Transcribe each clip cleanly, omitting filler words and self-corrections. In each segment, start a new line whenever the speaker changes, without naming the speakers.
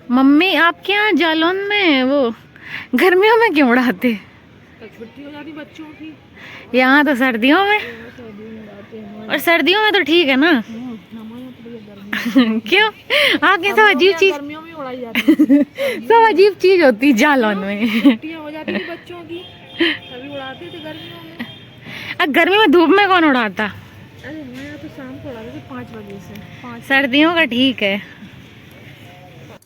Mummy आपके यहाँ जालौन में वो गर्मियों में क्यों उड़ाते?
तो छुट्टी हो जाती बच्चों की।
यहाँ तो सर्दियों में।
सर्दियों में उड़ाते हैं
और सर्दियों में तो ठीक है ना।
हमारे यहाँ तो भैया गर्मी
क्यों? आपके सब अजीब चीज
गर्मियों में उड़ाई जाती है।
सब अजीब चीज होती है जालौन में।
छुट्टियाँ हो जाती थी बच्चों की तभी उड़ाते थे गर्मियों में।
अब गर्मी में धूप में कौन उड़ाता?
अरे हमारे यहाँ तो शाम को उड़ाते थे 5 बजे से 5।
सर्दियों का ठीक है।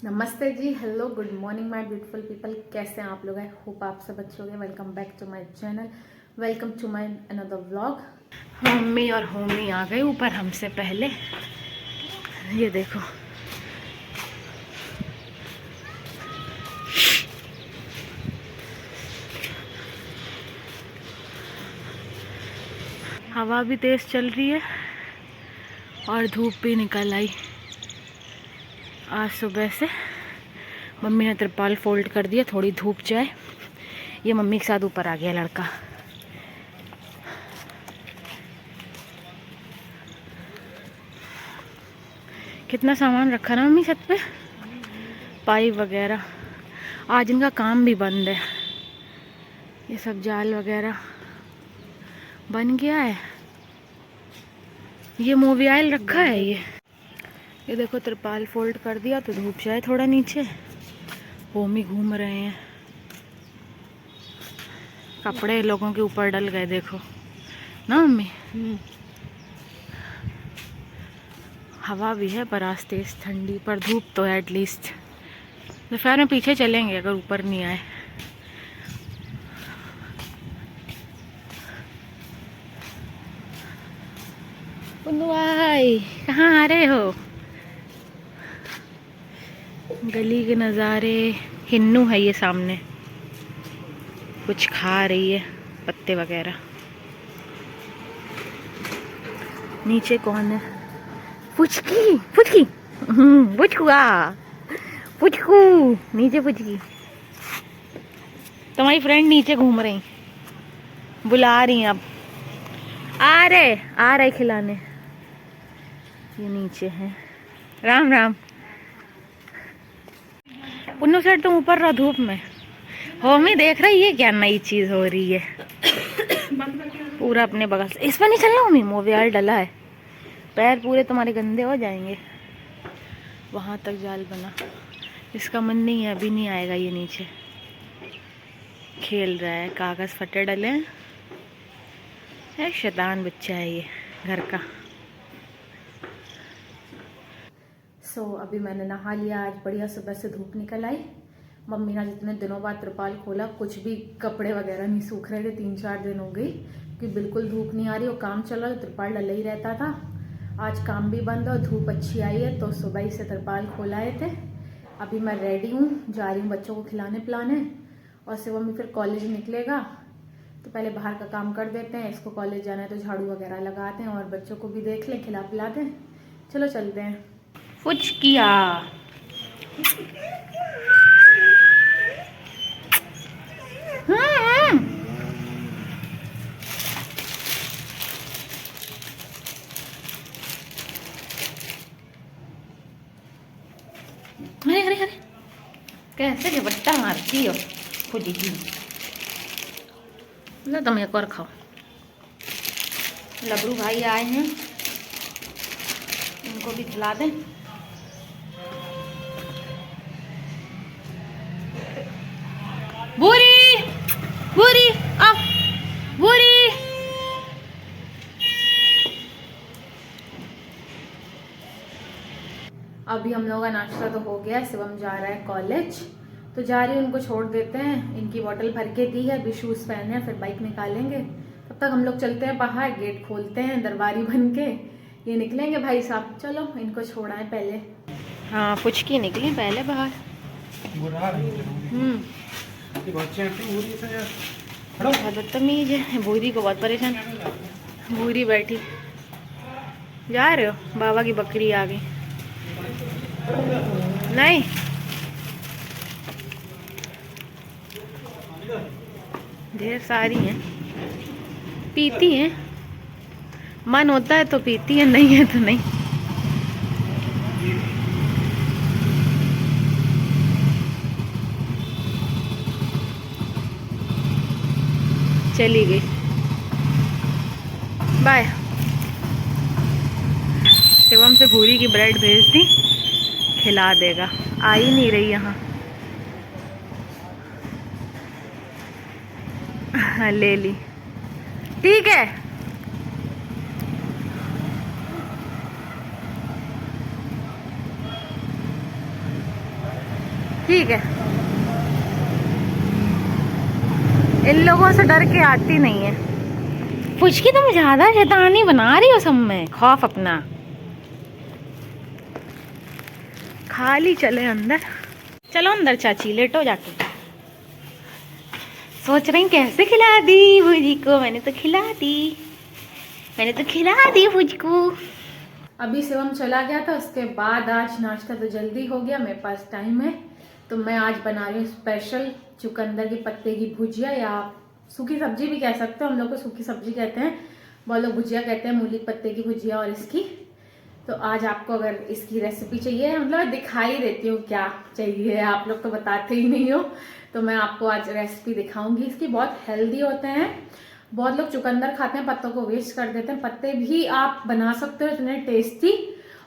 नमस्ते जी, hello, good morning my beautiful people. कैसे हैं आप लोग? आई होप आप सब अच्छे होंगे। Welcome back to my channel, welcome to my another vlog. Mummy और होमी आ गए ऊपर हमसे पहले। ये देखो, हवा भी तेज चल रही है और धूप भी निकल आई आज सुबह से। मम्मी ने तिरपाल फोल्ड कर दिया, थोड़ी धूप जाए। ये मम्मी के साथ ऊपर आ गया लड़का। कितना सामान रखा ना मम्मी छत पे, पाइप वगैरह। आज इनका काम भी बंद है। ये सब जाल वगैरह बन गया है। ये मोबियाइल रखा है। ये देखो, तिरपाल फोल्ड कर दिया तो धूप जाए थोड़ा नीचे। होमी घूम रहे हैं, कपड़े लोगों के ऊपर डल गए देखो ना मम्मी। हवा भी है पर आज तेज ठंडी, पर धूप तो है एटलीस्ट। दोपहर में पीछे चलेंगे अगर ऊपर नहीं आए। पुन्नू भाई कहाँ आ रहे हो? गली के नज़ारे। हिन्नू है ये सामने, कुछ खा रही है, पत्ते वगैरह। नीचे कौन है? पुचकी पुचकी पुचकुआ पुचकू। नीचे पुचकी। तुम्हारी फ्रेंड नीचे घूम रही, बुला रही हैं। अब आ रहे खिलाने। ये नीचे है। राम राम। पुन्नू सेठ तुम ऊपर रहो धूप में। होमी देख रही है क्या नई चीज हो रही है। पूरा अपने बगल से। इस पर नहीं चलना होमी, मोबियाल डला है। पैर पूरे तुम्हारे गंदे हो जाएंगे। वहां तक जाल बना। इसका मन नहीं है, अभी नहीं आएगा। ये नीचे खेल रहा है, कागज फटे डले हैं। शैतान बच्चा है ये घर का। अभी मैंने नहा लिया। आज बढ़िया सुबह से धूप निकल आई। मम्मी ने जितने दिनों बाद त्रिपाल खोला, कुछ भी कपड़े वगैरह नहीं सूख रहे थे। 3-4 दिन हो गई कि बिल्कुल धूप नहीं आ रही और काम चल रहा है, त्रिपाल डला ही रहता था। आज काम भी बंद और धूप अच्छी आई है तो सुबह ही से त्रिपाल खोलाए थे। अभी मैं रेडी हूँ, जा रही हूँ बच्चों को खिलाने पिलाने। और से मम्मी फिर कॉलेज निकलेगा तो पहले बाहर का काम कर देते हैं। इसको कॉलेज जाना है तो झाड़ू वगैरह लगाते हैं और बच्चों को भी देख लें, खिला पिला दें। चलो चलते हैं। कुछ किया अरे अरे अरे, कैसे झपट्टा मारती हो खुद ही। लो तुम एक और खाओ। लबरू भाई आए हैं, इनको भी खिला दें। भूरी भूरी अब भूरी। अभी हम लोगों का नाश्ता तो हो गया। शिवम जा रहा है कॉलेज तो जा रही हूँ, उनको छोड़ देते हैं। इनकी बोतल भर के दी है, अभी शूज़ पहने हैं, फिर बाइक निकालेंगे। तब तक हम लोग चलते हैं बाहर, गेट खोलते हैं दरबारी बन के। ये निकलेंगे भाई साहब। चलो इनको छोड़ाएं पहले। हाँ, पुचकी निकली पहले बाहर। बदतमीज है। भूरी को बहुत परेशान। भूरी बैठी। जा रहे हो? बाबा की बकरी आ गई। नहीं, ढेर सारी हैं, पीती हैं। मन होता है तो पीती है, नहीं है तो नहीं। चली गई, बाय। शिवम से भूरी की ब्रेड भेज दी, खिला देगा। आ ही नहीं रही यहाँ। हाँ, ले ली, ठीक है। ठीक है, इन लोगों से डर के आती नहीं है। फुचकी तुम ज्यादा शैतानी बना रही हो सब में, खौफ अपना। खाली चले अंदर, चलो अंदर चाची, लेटो जाके। सोच रही कैसे खिला दी भुजी को, मैंने तो खिला दी, मैंने तो खिला दी भुजी को। अभी शिवम चला गया था, उसके बाद आज नाश्ता तो जल्दी हो गया, मेरे पास टाइम है तो मैं आज बना रही हूँ स्पेशल चुकंदर के पत्ते की भुजिया, या सूखी सब्जी भी कह सकते हो। हम लोग को सूखी सब्जी कहते हैं, बहुत लोग भुजिया कहते हैं, मूली के पत्ते की भुजिया और इसकी। तो आज आपको अगर इसकी रेसिपी चाहिए, मतलब दिखाई देती हूँ क्या चाहिए, आप लोग तो बताते ही नहीं हो, तो मैं आपको आज रेसिपी दिखाऊंगी इसकी। बहुत हेल्दी होते हैं, बहुत लोग चुकंदर खाते हैं, पत्तों को वेस्ट कर देते हैं, पत्ते भी आप बना सकते हो इतने टेस्टी,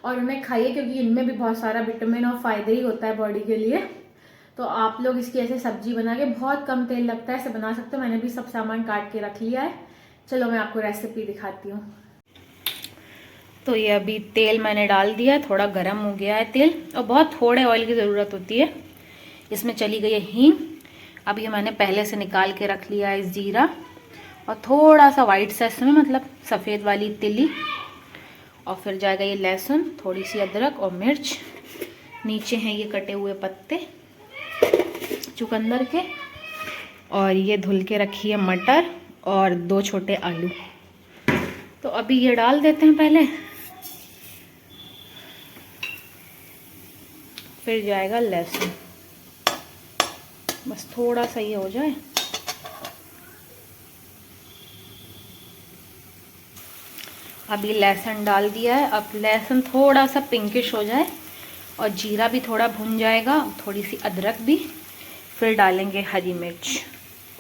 और उन्हें खाइए क्योंकि इनमें भी बहुत सारा विटामिन और फायदे ही होता है बॉडी के लिए। तो आप लोग इसकी ऐसे सब्जी बना के, बहुत कम तेल लगता है, ऐसे बना सकते हो। मैंने भी सब सामान काट के रख लिया है, चलो मैं आपको रेसिपी दिखाती हूँ। तो ये अभी तेल मैंने डाल दिया है, थोड़ा गर्म हो गया है तेल, और बहुत थोड़े ऑयल की ज़रूरत होती है। इसमें चली गई है हींग, अब ये मैंने पहले से निकाल के रख लिया है जीरा, और थोड़ा सा वाइट सा इसमें, मतलब सफ़ेद वाली तिली, और फिर जाएगा ये लहसुन, थोड़ी सी अदरक और मिर्च। नीचे हैं ये कटे हुए पत्ते चुकंदर के, और ये धुल के रखी है मटर और 2 छोटे आलू। तो अभी ये डाल देते हैं पहले, फिर जाएगा लहसुन, बस थोड़ा सा ये हो जाए। अभी लहसुन डाल दिया है, अब लहसुन थोड़ा सा पिंकिश हो जाए और जीरा भी थोड़ा भुन जाएगा, थोड़ी सी अदरक भी, फिर डालेंगे हरी मिर्च,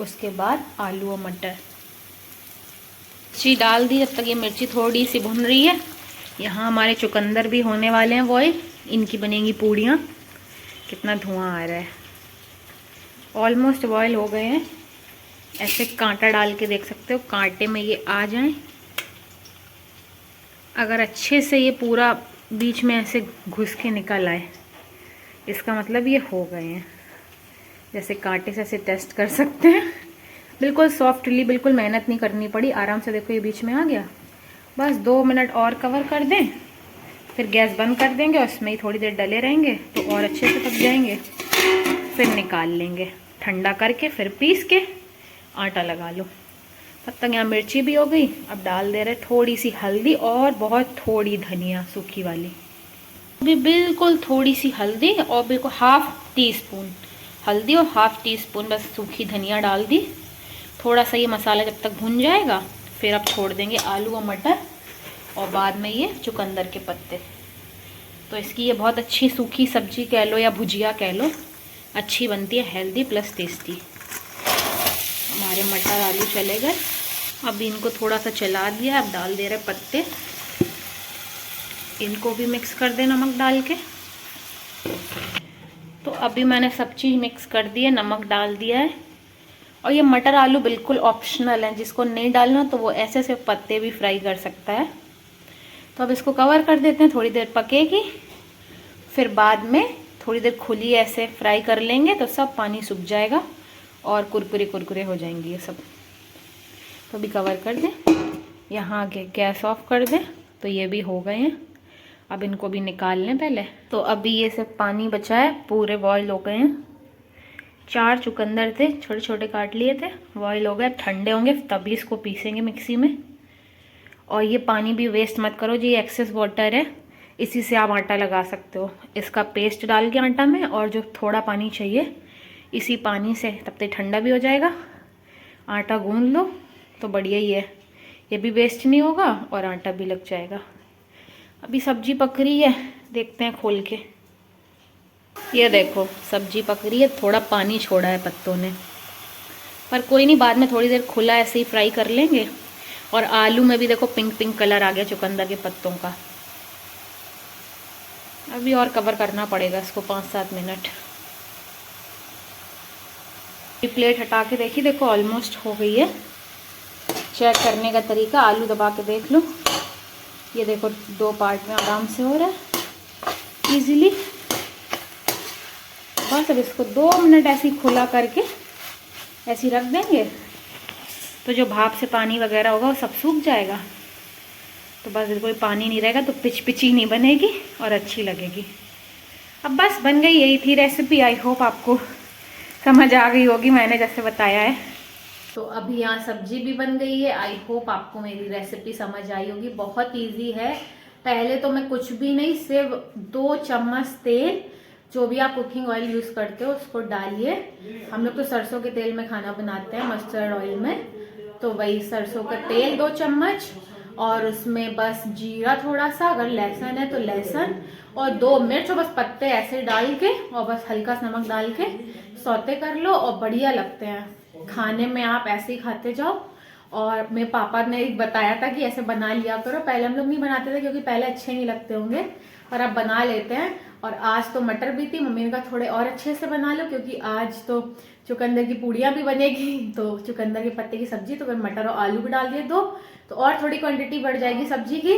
उसके बाद आलू और मटर मिर्ची डाल दी। जब तक ये मिर्ची थोड़ी सी भुन रही है, यहाँ हमारे चुकंदर भी होने वाले हैं बॉईल, इनकी बनेंगी पूड़ियाँ। कितना धुआं आ रहा है, ऑलमोस्ट बॉईल हो गए हैं। ऐसे कांटा डाल के देख सकते हो, कांटे में ये आ जाएं, अगर अच्छे से ये पूरा बीच में ऐसे घुस के निकल आए, इसका मतलब ये हो गए हैं। जैसे कांटे से ऐसे टेस्ट कर सकते हैं, बिल्कुल सॉफ्टली, बिल्कुल मेहनत नहीं करनी पड़ी, आराम से। देखो ये बीच में आ गया, बस 2 मिनट और कवर कर दें, फिर गैस बंद कर देंगे और इसमें ही थोड़ी देर डले रहेंगे तो और अच्छे से पक जाएंगे। फिर निकाल लेंगे ठंडा करके, फिर पीस के आटा लगा लो। तब तक यहाँ मिर्ची भी हो गई। अब डाल दे रहे थोड़ी सी हल्दी और बहुत थोड़ी धनिया सूखी वाली, अभी बिल्कुल थोड़ी सी हल्दी, और बिल्कुल 1/2 टीस्पून हल्दी और 1/2 टीस्पून बस सूखी धनिया डाल दी। थोड़ा सा ये मसाला जब तक भुन जाएगा, फिर अब छोड़ देंगे आलू और मटर, और बाद में ये चुकंदर के पत्ते। तो इसकी ये बहुत अच्छी सूखी सब्जी कह लो या भुजिया कह लो, अच्छी बनती है, हेल्दी प्लस टेस्टी। हमारे मटर आलू चले गए, अब इनको थोड़ा सा चला दिया, अब डाल दे रहे पत्ते, इनको भी मिक्स कर दे नमक डाल के। तो अभी मैंने सब चीज़ मिक्स कर दी है, नमक डाल दिया है, और ये मटर आलू बिल्कुल ऑप्शनल है, जिसको नहीं डालना तो वो ऐसे से पत्ते भी फ्राई कर सकता है। तो अब इसको कवर कर देते हैं, थोड़ी देर पकेगी, फिर बाद में थोड़ी देर खुली ऐसे फ्राई कर लेंगे तो सब पानी सूख जाएगा और कुरकुरे कुरकुरे हो जाएंगे ये सब। तो अभी कवर कर दें, यहाँ आके गैस ऑफ कर दें। तो ये भी हो गए हैं, अब इनको भी निकाल लें पहले। तो अभी ये सब पानी बचा है, पूरे बॉईल हो गए हैं। 4 चुकंदर थे, छोटे छोटे काट लिए थे, बॉईल हो गए, ठंडे होंगे तभी इसको पीसेंगे मिक्सी में। और ये पानी भी वेस्ट मत करो जी, एक्सेस वाटर है, इसी से आप आटा लगा सकते हो। इसका पेस्ट डाल के आटा में, और जो थोड़ा पानी चाहिए इसी पानी से, तब तक ठंडा भी हो जाएगा, आटा गूंद लो तो बढ़िया ही है, ये भी वेस्ट नहीं होगा और आटा भी लग जाएगा। अभी सब्जी पक रही है, देखते हैं खोल के। ये देखो सब्जी पक रही है, थोड़ा पानी छोड़ा है पत्तों ने, पर कोई नहीं, बाद में थोड़ी देर खुला ऐसे ही फ्राई कर लेंगे। और आलू में भी देखो पिंक पिंक कलर आ गया चुकंदर के पत्तों का। अभी और कवर करना पड़ेगा इसको 5-7 मिनट। ये प्लेट हटा के देखी, देखो ऑलमोस्ट हो गई है। चेक करने का तरीका, आलू दबा के देख लो, ये देखो 2 पार्ट में आराम से हो रहा है इजीली। बस अब इसको 2 मिनट ऐसे ही खुला करके ऐसे ही रख देंगे, तो जो भाप से पानी वगैरह होगा वो सब सूख जाएगा। तो बस कोई पानी नहीं रहेगा, तो पिची नहीं बनेगी और अच्छी लगेगी। अब बस बन गई, यही थी रेसिपी। आई होप आपको समझ आ गई होगी मैंने जैसे बताया है। तो अभी यहाँ सब्जी भी बन गई है। आई होप आपको मेरी रेसिपी समझ आई होगी। बहुत इजी है। पहले तो मैं कुछ भी नहीं, सिर्फ 2 चम्मच तेल, जो भी आप कुकिंग ऑयल यूज करते हो उसको डालिए। हम लोग तो सरसों के तेल में खाना बनाते हैं, मस्टर्ड ऑयल में, तो वही सरसों का तेल 2 चम्मच, और उसमें बस जीरा थोड़ा सा, अगर लहसुन है तो लहसुन, और 2 मिर्च और बस पत्ते ऐसे डाल के, और बस हल्का सा नमक डाल के सौते कर लो, और बढ़िया लगते हैं खाने में। आप ऐसे ही खाते जाओ। और मेरे पापा ने बताया था कि ऐसे बना लिया करो। पहले हम लोग नहीं बनाते थे क्योंकि पहले अच्छे नहीं लगते होंगे, पर अब बना लेते हैं। और आज तो मटर भी थी, मम्मी ने कहा थोड़े और अच्छे से बना लो, क्योंकि आज तो चुकंदर की पूड़ियाँ भी बनेगी, तो चुकंदर के पत्ते की सब्जी, तो फिर मटर और आलू भी डाल दिए 2, तो और थोड़ी क्वांटिटी बढ़ जाएगी सब्जी की।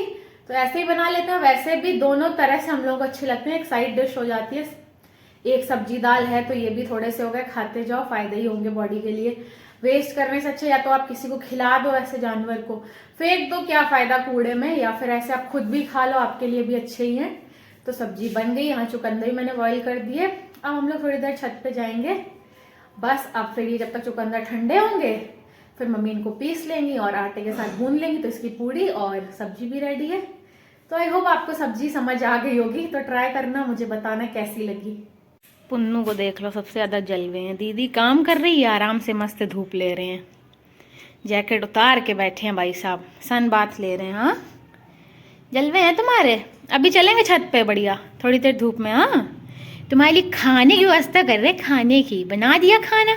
तो ऐसे ही बना लेते हैं। वैसे भी दोनों तरह से हम लोग को अच्छे लगते हैं, एक साइड डिश हो जाती है। एक सब्जी दाल है तो ये भी थोड़े से हो गए, खाते जाओ, फायदे ही होंगे बॉडी के लिए। वेस्ट करने से अच्छा या तो आप किसी को खिला दो, ऐसे जानवर को फेंक दो, क्या फायदा कूड़े में, या फिर ऐसे आप खुद भी खा लो, आपके लिए भी अच्छे ही हैं। तो सब्जी बन गई। यहाँ चुकंदर भी मैंने बॉईल कर दिए। अब हम लोग थोड़ी देर छत पे जाएंगे बस। अब फिर ये जब तक चुकंदर ठंडे होंगे, फिर मम्मी इनको पीस लेंगी और आटे के साथ भून लेंगी, तो इसकी पूड़ी और सब्जी भी रेडी है। तो आई होप आपको सब्जी समझ आ गई होगी। तो ट्राई करना, मुझे बताना कैसी लगी। पुन्नू को देख लो, सबसे ज्यादा जलवे हैं। दीदी काम कर रही है, आराम से मस्त धूप ले रहे हैं, जैकेट उतार के बैठे हैं भाई साहब, सन बाथ ले रहे हैं। हाँ जलवे हैं तुम्हारे। अभी चलेंगे छत पे बढ़िया थोड़ी देर धूप में। हाँ तुम्हारे लिए खाने की व्यवस्था कर रहे, खाने की बना दिया खाना,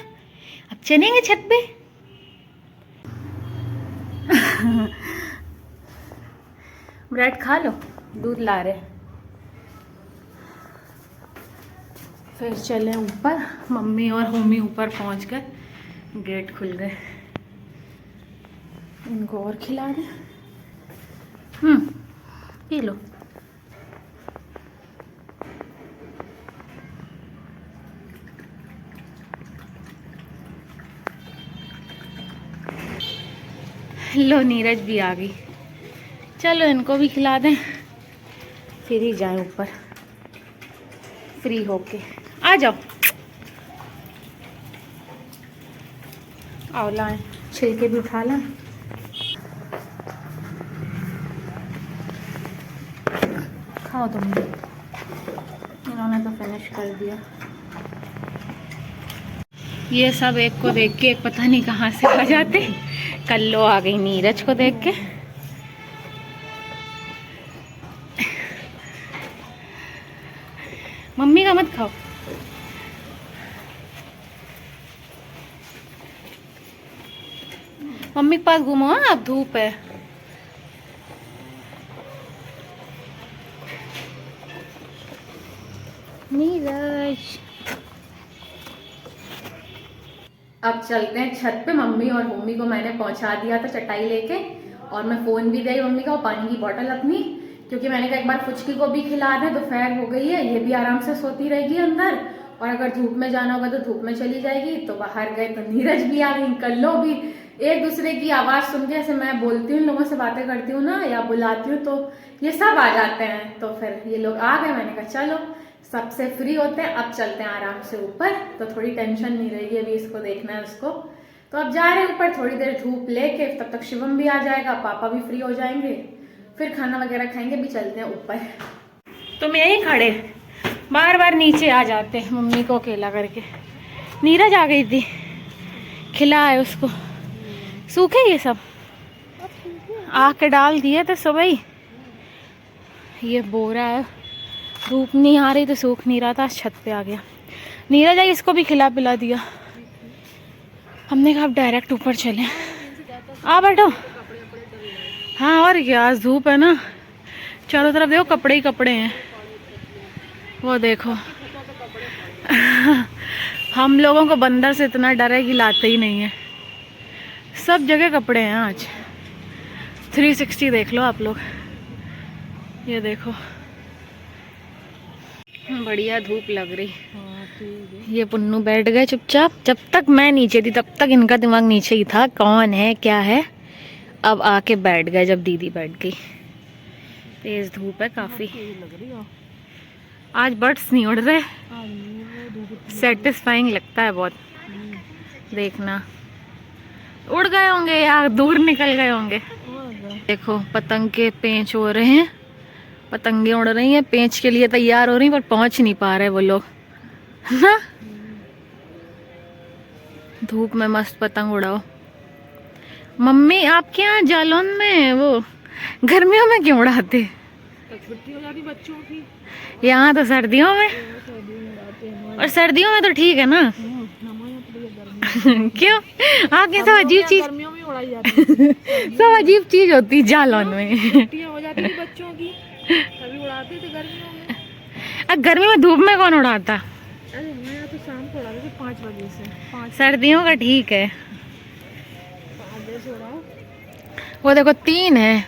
अब चलेंगे छत पे। ब्रेड खा लो, दूध ला रहे। फिर चले ऊपर, मम्मी और होमी ऊपर पहुंच गए, गेट खुल गए। इनको और खिला दें। P low. लो नीरज भी आ गई, चलो इनको भी खिला दें, फिर ही जाएं ऊपर फ्री होके। आ जाओ, आओ लाएं, छिलके भी उठा लाएं। खाओ तुम भी, इन्होंने तो फिनिश कर दिया। ये सब एक को देख के एक पता नहीं कहाँ से आ जाते। कल्लो आ गई नीरज को देख के। मम्मी का मत खाओ। मम्मी के पास घूमो। हाँ अब धूप है। नीरज अब चलते हैं छत पे। मम्मी और होमी को मैंने पहुंचा दिया था चटाई लेके, और मैं फोन भी दी मम्मी का और पानी की बोतल अपनी, क्योंकि मैंने कहा एक बार फुचकी को भी खिला दें। दोपहर हो गई है, ये भी आराम से सोती रहेगी अंदर, और अगर धूप में जाना होगा तो धूप में चली जाएगी। तो बाहर गए तो नीरज भी आ गई, कल्लो भी। एक दूसरे की आवाज सुन के, ऐसे मैं बोलती हूँ लोगों से बातें करती हूँ ना या बुलाती हूँ, तो ये सब आ जाते हैं। तो फिर ये लोग आ गए, मैंने कहा चलो सबसे फ्री होते हैं, अब चलते हैं आराम से ऊपर, तो थोड़ी टेंशन नहीं रहेगी। अभी इसको देखना है उसको, तो अब जा रहे हैं ऊपर थोड़ी देर धूप लेके, तब तक शिवम भी आ जाएगा, पापा भी फ्री हो जाएंगे, फिर खाना वगैरह खाएंगे, भी चलते हैं ऊपर। तुम यहीं खड़े, बार बार नीचे आ जाते हैं मम्मी को अकेला करके। नीरज आ गई थी, खिलाए उसको, सूखे ये सब आके डाल दिए तो सुबह ही। ये बोरा है, धूप नहीं आ रही तो सूख नहीं रहा था, छत पे आ गया। नीरज आई, इसको भी खिला पिला दिया। हमने कहा अब डायरेक्ट ऊपर चले। आ बैठो। हाँ और क्या, आज धूप है ना, चारों तरफ देखो कपड़े ही कपड़े हैं। वो देखो हम लोगों को बंदर से इतना डर है कि लाते ही नहीं है। सब जगह कपड़े हैं आज। 360 देख लो आप लोग, ये देखो बढ़िया धूप लग रही। ये पुन्नू बैठ गए चुपचाप। जब तक मैं नीचे थी तब तक इनका दिमाग नीचे ही था, कौन है क्या है। अब आके बैठ गए जब दीदी बैठ गई। तेज धूप है काफी। आज बर्ड्स नहीं उड़ रहे, सेटिस्फाइंग लगता है बहुत। देखना उड़ गए होंगे या दूर निकल गए होंगे। देखो पतंग के पेंच हो रहे हैं, पतंगे उड़ रही हैं, पेंच के लिए तैयार हो रही पर पहुंच नहीं पा रहे वो लोग ना। धूप में मस्त पतंग उड़ाओ। मम्मी आपके यहाँ जालौन में वो गर्मियों में क्यों उड़ाते?
छुट्टी हो जाती बच्चों की।
यहाँ तो सर्दियों में, और सर्दियों में तो ठीक है ना। क्यों आगे सब अजीब चीज,
गर्मियों में उड़ाई जाती है।
सब अजीब चीज होती है जालौन में।
छुट्टियां हो जाती थी बच्चों की, तभी उड़ाते थे गर्मियों में।
गर्मी में धूप में कौन उड़ाता?
अरे हमारे यहाँ तो शाम को उड़ाते थे 5 बजे से। 5
सर्दियों का ठीक है।
5 बजे से उड़ाओ।
वो देखो 3 है,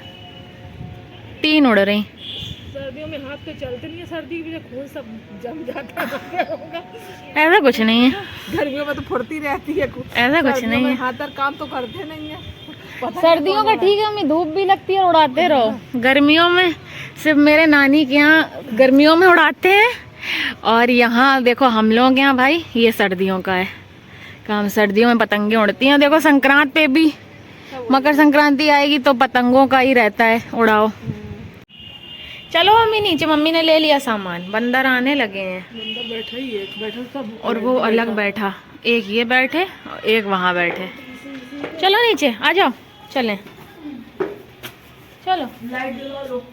3 उड़ रही।
सर्दियों में हाथ तो चलते नहीं है, सर्दी में खून सब जम जाता है।
ऐसा कुछ नहीं है,
गर्मियों में तो फुर्ती रहती है।
ऐसा कुछ नहीं है।
हाथ और काम तो करते नहीं है।
सर्दियों का ठीक है, हमें धूप भी लगती है और उड़ाते रहो। गर्मियों में सिर्फ मेरे नानी के यहाँ गर्मियों में उड़ाते हैं, और यहाँ देखो हम लोग के यहाँ भाई ये सर्दियों का है काम। सर्दियों में पतंगे उड़ती हैं। देखो संक्रांत पे भी, मकर संक्रांति आएगी तो पतंगों का ही रहता है, उड़ाओ। चलो मम्मी नीचे, मम्मी ने ले लिया सामान, बंदर आने लगे हैं।
बंदर बैठा ही है, बैठा सब,
और वो अलग बैठा, एक ये बैठे और एक वहाँ बैठे। चलो नीचे आ जाओ, चलें चलो।
लाइट जला लो।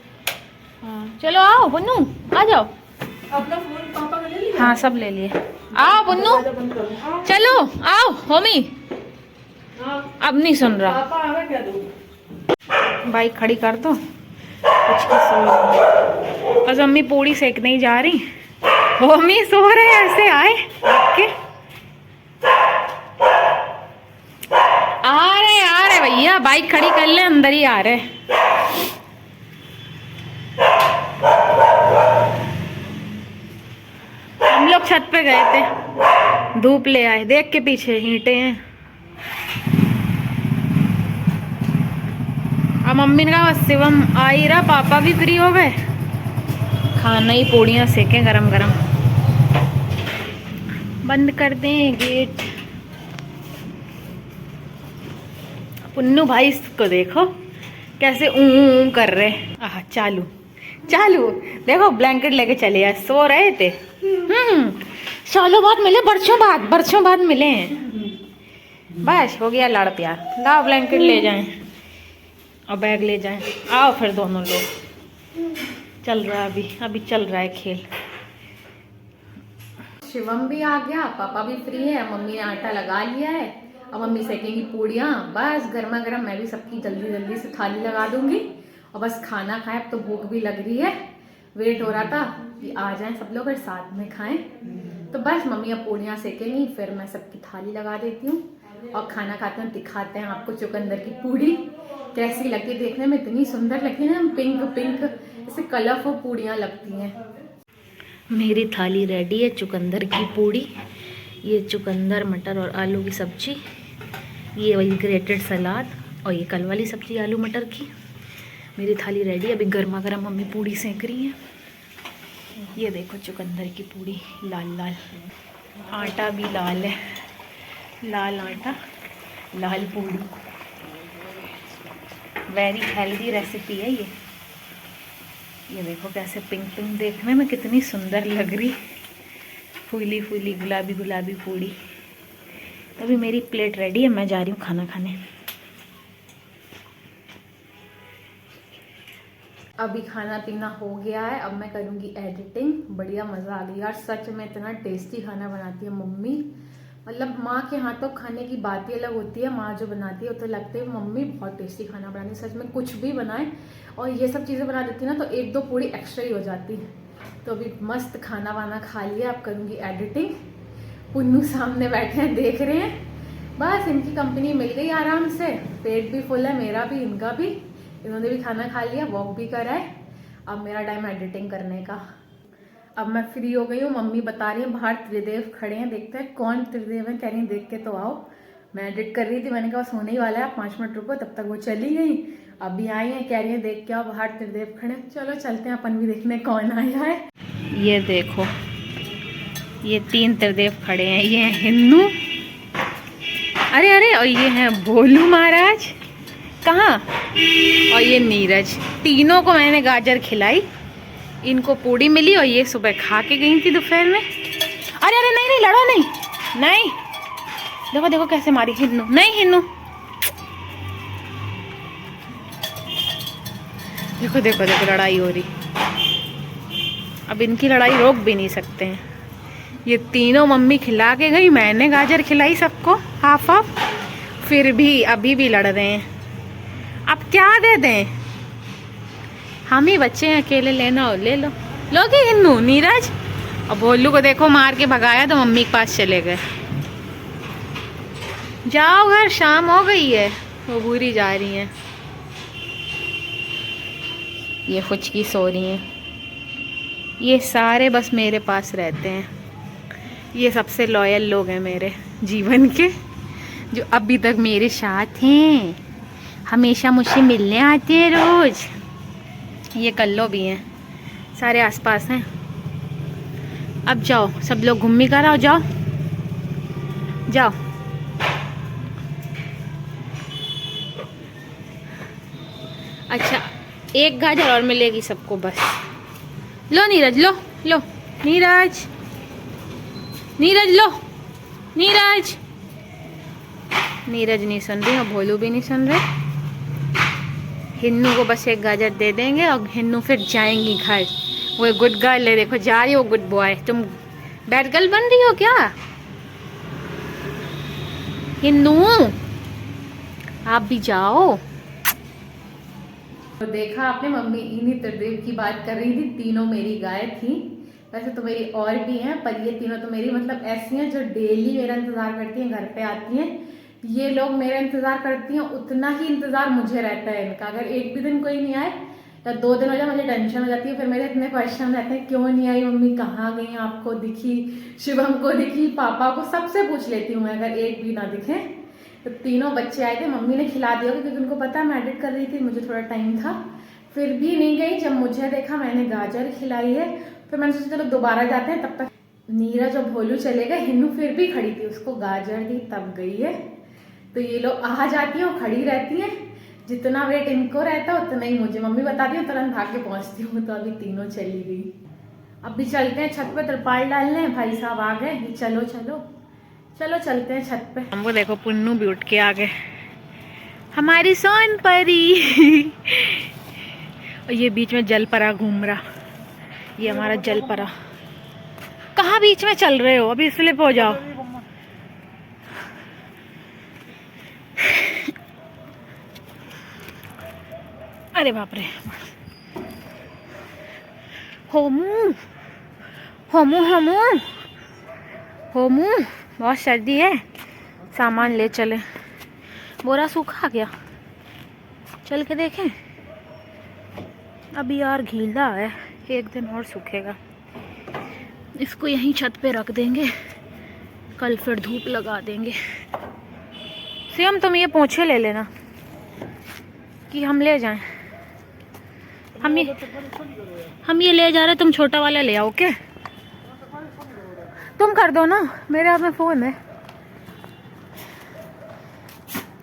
हाँ चलो आओ पुन्नू, आ जाओ।
अपना फोन पापा का ले लिया?
हाँ सब ले लिए। आओ पुन्नू, चलो आओ होमी। अब नहीं सुन रहा।
पापा आ गए क्या? दो
बाइक खड़ी कर दो, कुछ की सो रही। बस मम्मी पूड़ी सेकने ही जा रही, मम्मी सो रहे हैं ऐसे आए के। आ रहे भैया, बाइक खड़ी कर ले, अंदर ही आ रहे। हम लोग छत पे गए थे, धूप ले आए। देख के पीछे ईंटें हैं। अब मम्मी ने कहा शिवम आ ही रहा, पापा भी फ्री हो गए, खाना ही पूड़ियाँ सेकें गरम गरम। बंद कर दें गेट। पुन्नू भाई इसको देखो कैसे ऊं कर रहे। आह चालू चालू, देखो ब्लैंकेट लेके चले आए, सो रहे थे। सालों बाद मिले, बरसों बाद मिले हैं। बस हो गया लाड़ प्यार। लाओ ब्लैंकेट ले जाएं और बैग ले जाएं। आओ फिर दोनों लोग। चल रहा है अभी चल रहा है खेल। शिवम भी आ गया, पापा भी फ्री है, मम्मी ने आटा लगा लिया है। अब मम्मी सेकेंगी पूड़ियाँ, बस गर्मा गर्म। मैं भी सबकी जल्दी जल्दी से थाली लगा दूंगी और बस खाना खाएं। अब तो भूख भी लग रही है, वेट हो रहा था कि आ जाएं सब लोग और साथ में खाएं। तो बस मम्मी अब पूड़ियाँ सेकेंगी, फिर मैं सबकी थाली लगा देती हूँ और खाना खाते हैं। दिखाते हैं आपको चुकंदर की पूड़ी कैसी लगती है। देखने में इतनी सुंदर लगती है ना, पिंक पिंक ऐसे कलरफुल पूड़ियाँ लगती हैं। मेरी थाली रेडी है, चुकंदर की पूड़ी, ये चुकंदर मटर और आलू की सब्जी, ये वही ग्रेटेड सलाद और ये कल वाली सब्जी आलू मटर की। मेरी थाली रेडी है। अभी गर्मा गर्म मम्मी पूड़ी सेक रही है। ये देखो चुकंदर की पूड़ी, लाल लाल, आटा भी लाल है, लाल आटा लाल पूड़ी। वेरी हेल्दी रेसिपी है ये। ये देखो कैसे पिंक पिंक, देखने में कितनी सुंदर लग रही, फूली फूली गुलाबी गुलाबी पूड़ी। अभी मेरी प्लेट रेडी है, मैं जा रही हूँ खाना खाने। अभी खाना पीना हो गया है, अब मैं करूँगी एडिटिंग। बढ़िया मज़ा आ गया यार, सच में इतना टेस्टी खाना बनाती है मम्मी, मतलब माँ के हाथों खाने की बात ही अलग होती है। माँ जो बनाती है तो लगता है मम्मी बहुत टेस्टी खाना बनाती, सच में कुछ भी बनाए और ये सब चीज़ें बना देती ना तो एक दो पूरी एक्स्ट्रा ही हो जाती। तो अभी मस्त खाना वाना खा लिया, अब करूँगी एडिटिंग। पुन्नू सामने बैठे हैं देख रहे हैं, बस इनकी कंपनी मिल गई आराम से, पेट भी फुल है मेरा भी इनका भी, इन्होंने भी खाना खा लिया, वॉक भी करा है। अब मेरा टाइम एडिटिंग करने का। अब मैं फ्री हो गई हूँ, मम्मी बता रही है बाहर त्रिदेव खड़े हैं, देखते हैं कौन त्रिदेव है, कह रही देख के तो आओ। मैं एडिट कर रही थी, मैंने कहा बस होने ही वाला है, 5 मिनट रुको, तब तक वो चली गई। अभी आई है, कह रही है देख के आओ बाहर त्रिदेव खड़े। चलो चलते हैं अपन भी देखने कौन आया है। ये देखो ये 3 त्रिदेव खड़े हैं, ये है हिन्नू, अरे अरे, और ये है भोलू महाराज कहाँ, और ये नीरज। तीनों को मैंने गाजर खिलाई, इनको पूड़ी मिली और ये सुबह खा के गई थी दोपहर में। अरे अरे नहीं नहीं, लड़ो नहीं, नहीं देखो देखो कैसे मारी हिन्नू, नहीं हिन्नू, देखो देखो देखो लड़ाई हो रही। अब इनकी लड़ाई रोक भी नहीं सकते हैं। ये तीनों मम्मी खिला के गई, मैंने गाजर खिलाई सबको हाफ हाफ, फिर भी अभी भी लड़ रहे हैं। अब क्या दे दें, हम ही बच्चे हैं, अकेले लेना हो ले लो। लोगे हिन्नू, नीरज और भोलू को देखो मार के भगाया तो मम्मी के पास चले गए। जाओ घर, शाम हो गई है, वो बुरी जा रही हैं। ये फुचकी सो रही हैं। ये सारे बस मेरे पास रहते हैं, ये सबसे लॉयल लोग हैं मेरे जीवन के, जो अभी तक मेरे साथ हैं, हमेशा मुझसे मिलने आते हैं रोज। ये कल्लो भी हैं, सारे आसपास हैं। अब जाओ सब लोग घूमी कर आओ, जाओ जाओ। अच्छा एक गाजर और मिलेगी सबको बस। लो नीरज, लो लो नीरज, नीरज लो, नीरज। नीरज नहीं सुन रही और भोलू भी नहीं सुन रहे। हिन्नू को बस एक गाजर दे देंगे और हिन्नू फिर जाएंगी घर। वो गुड गर्ल है, देखो जा रही हो गुड बॉय। तुम बैड गर्ल बन रही हो क्या हिन्नू, आप भी जाओ। तो देखा आपने, मम्मी इन्हीं त्रिदेव की बात कर रही थी, तीनों मेरी गाय थी। वैसे तो मेरी और भी हैं, पर ये तीनों तो मेरी मतलब ऐसी हैं जो डेली मेरा इंतजार करती हैं, घर पे आती हैं। ये लोग मेरा इंतजार करती हैं, उतना ही इंतजार मुझे रहता है इनका। अगर एक भी दिन कोई नहीं आए या 2 दिन हो जाए मुझे टेंशन हो जाती है, फिर मेरे इतने क्वेश्चन रहते हैं क्यों नहीं आई मम्मी, कहाँ गई, आपको दिखी, शिवम को दिखी, पापा को, सबसे पूछ लेती हूँ मैं अगर एक भी ना दिखे। तो तीनों बच्चे आए थे, मम्मी ने खिला दिया क्योंकि उनको पता मैं एडिट कर रही थी, मुझे थोड़ा टाइम था, फिर भी नहीं गई। जब मुझे देखा मैंने गाजर खिलाई है, फिर मैंने सोचा चलो दोबारा जाते हैं। तब तक नीरज और भोलू चले गए, हिन्नू फिर भी खड़ी थी, उसको गाजर दी तब गई है। तो ये लोग आ जाती हैं और खड़ी रहती हैं, जितना वेट इनको रहता है उतना ही मुझे। मम्मी बताती है तुरंत भाग के पहुंचती हूँ। तो अभी तीनों चली गई, अब भी चलते हैं छत पे तिरपाल डालने। भाई साहब आ गए, चलो चलो चलो चलते हैं छत पे। हमको देखो पुन्नू भी उठ के आ गए, हमारी सोन परी। और ये बीच में जलपरा घूम रहा, ये हमारा जलपरा। कहाँ बीच में चल रहे हो, अभी स्लिप हो जाओ। अरे बाप रे, होमू होमू होमू होमू, बहुत सर्दी है, सामान ले चले। बोरा सूखा गया, चल के देखें। अभी यार गीला है, एक दिन और सूखेगा। इसको यहीं छत पे रख देंगे, कल फिर धूप लगा देंगे। सियम तुम ये पोंछे ले लेना कि हम ले जाएं। हम ये ले जा रहे, तुम छोटा वाला ले आओ। ओके तुम कर दो ना, मेरे हाथ में फोन है।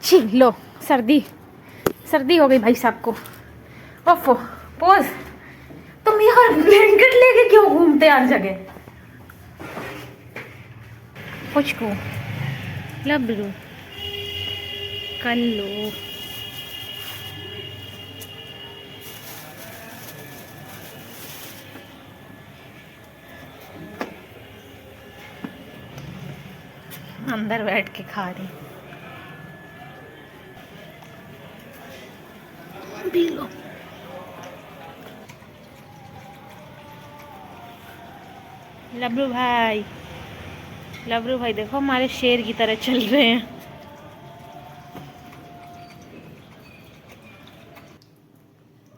छी लो, सर्दी सर्दी हो गई भाई साहब को। ओफो पोज, तुम यार ब्लैंकेट लेके क्यों घूमते हर जगह। कुछ को लबरू कर लो। अंदर बैठ के खा रही। P low. लबरू भाई देखो हमारे शेर की तरह चल रहे हैं।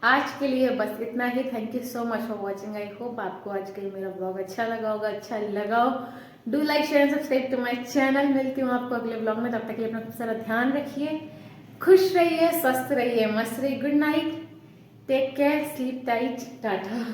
आज के लिए बस इतना ही। Thank you so much for watching. I hope आपको आज का मेरा ब्लॉग अच्छा लगा होगा। अच्छा लगा हो do like share and subscribe to my channel. मिलती हूँ आपको अगले ब्लॉग में। तब तक के लिए अपना खूब सारा ध्यान रखिए, खुश रहिए, स्वस्थ रहिए, मस्त रहिए। Good night, take care, sleep tight, Tata.